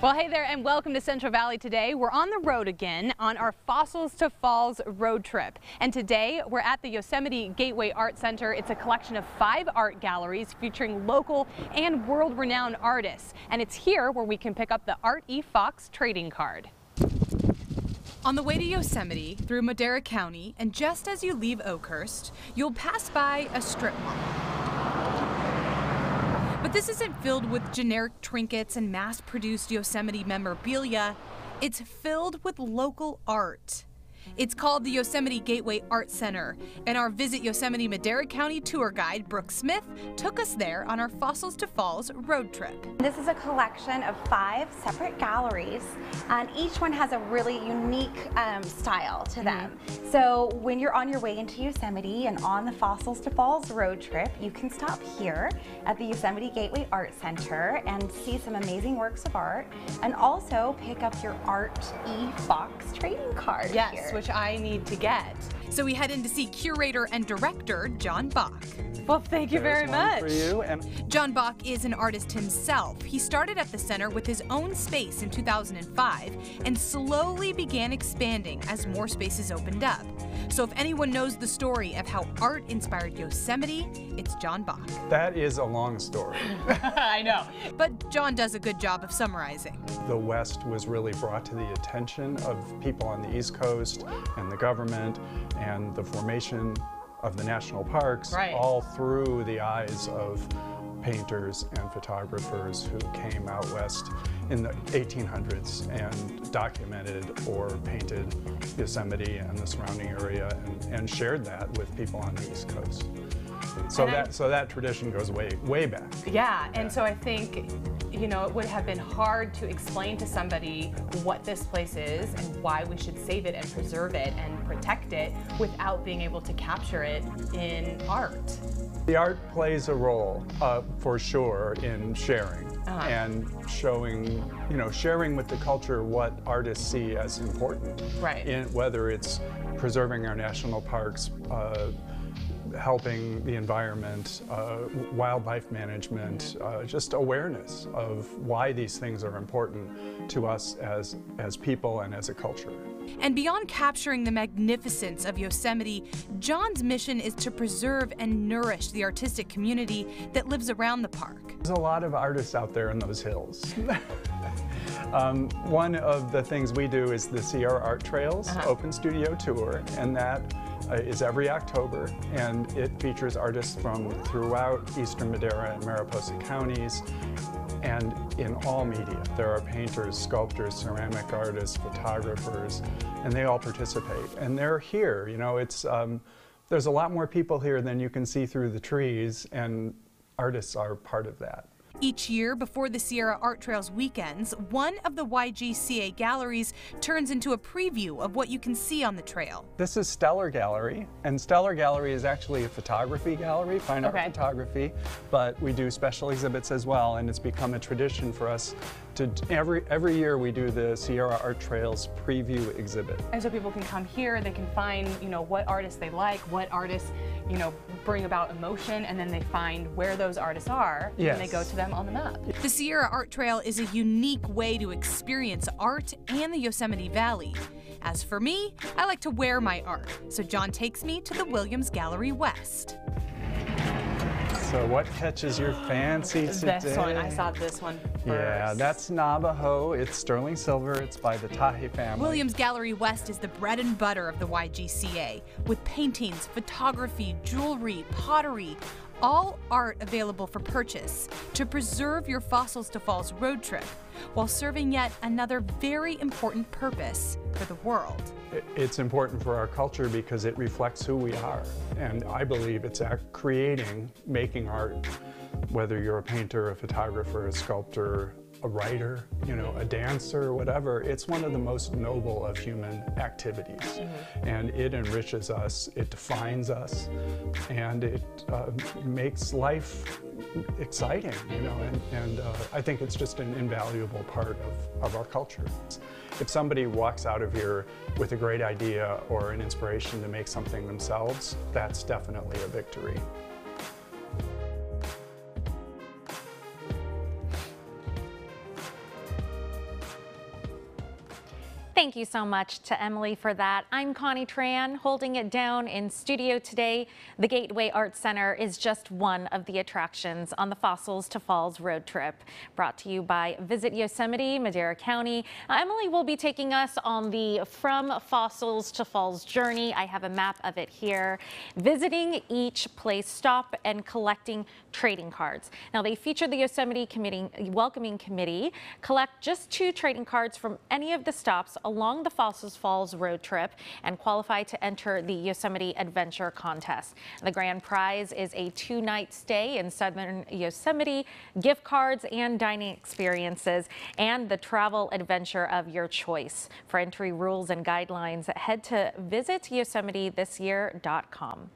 Well, hey there and welcome to Central Valley today. We're on the road again on our Fossils to Falls road trip. And today we're at the Yosemite Gateway Art Center. It's a collection of 5 art galleries featuring local and world-renowned artists. And it's here where we can pick up the Art E. Fox trading card. On the way to Yosemite through Madera County, and just as you leave Oakhurst, you'll pass by a strip mall. But this isn't filled with generic trinkets and mass-produced Yosemite memorabilia. It's filled with local art. It's called the Yosemite Gateway Art Center, and our Visit Yosemite Madera County tour guide, Brooke Smith, took us there on our Fossils to Falls road trip. This is a collection of 5 separate galleries, and each one has a really unique style to them. So when you're on your way into Yosemite and on the Fossils to Falls road trip, you can stop here at the Yosemite Gateway Art Center and see some amazing works of art, and also pick up your Art E. Fox trading card here. Which I need to get. So we head in to see curator and director John Bach. Well, thank you very much. For you. John Bach is an artist himself. He started at the center with his own space in 2005 and slowly began expanding as more spaces opened up. So if anyone knows the story of how art inspired Yosemite, it's John Bach. That is a long story. I know. But John does a good job of summarizing. The West was really brought to the attention of people on the East Coast and the government and the formation of the national parks, all through the eyes of painters and photographers who came out west in the 1800s and documented or painted Yosemite and the surrounding area and shared that with people on the East Coast. So that tradition goes way back. Yeah, and so I think, you know, it would have been hard to explain to somebody what this place is and why we should save it and preserve it and protect it without being able to capture it in art. The art plays a role, for sure, in sharing and showing, you know, sharing with the culture what artists see as important. Whether it's preserving our national parks, helping the environment, wildlife management, just awareness of why these things are important to us as people and as a culture. And beyond capturing the magnificence of Yosemite, John's mission is to preserve and nourish the artistic community that lives around the park. There's a lot of artists out there in those hills. One of the things we do is the Sierra Art Trails Open Studio Tour, and that is every October, and it features artists from throughout eastern Madera and Mariposa counties, and in all media. There are painters, sculptors, ceramic artists, photographers, and they all participate. And they're here, you know, it's, there's a lot more people here than you can see through the trees, and artists are part of that. Each year, before the Sierra Art Trails weekends, one of the YGCA galleries turns into a preview of what you can see on the trail. This is Stellar Gallery, and Stellar Gallery is actually a photography gallery, fine art photography, but we do special exhibits as well, and it's become a tradition for us to, every year we do the Sierra Art Trails preview exhibit. And so people can come here, they can find, you know, what artists they like, what artists, you know, bring about emotion, and then they find where those artists are, and they go to them on the map. The Sierra Art Trail is a unique way to experience art and the Yosemite Valley. As for me, I like to wear my art, so John takes me to the Williams Gallery West. So what catches your fancy today? This one, I saw this one first. Yeah, that's Navajo. It's sterling silver. It's by the Tahe family. Williams Gallery West is the bread and butter of the YGCA, with paintings, photography, jewelry, pottery, all art available for purchase to preserve your Fossils to Falls road trip while serving yet another very important purpose for the world. It's important for our culture because it reflects who we are, and I believe it's making art, whether you're a painter, a photographer, a sculptor, a writer, you know, a dancer, whatever. It's one of the most noble of human activities, and it enriches us, it defines us, and it makes life exciting, you know, and I think it's just an invaluable part of our culture. If somebody walks out of here with a great idea or an inspiration to make something themselves, that's definitely a victory. Thank you so much to Emily for that. I'm Connie Tran, holding it down in studio today. The Gateway Art Center is just one of the attractions on the Fossils to Falls road trip, brought to you by Visit Yosemite, Madera County. Emily will be taking us on the From Fossils to Falls journey. I have a map of it here. Visiting each place stop and collecting trading cards. Now, they feature the Yosemite Welcoming Committee. Collect just 2 trading cards from any of the stops along the Fossils Falls road trip and qualify to enter the Yosemite Adventure Contest. The grand prize is a 2-night stay in southern Yosemite, gift cards and dining experiences, and the travel adventure of your choice. For entry rules and guidelines, head to visityosemitithisyear.com.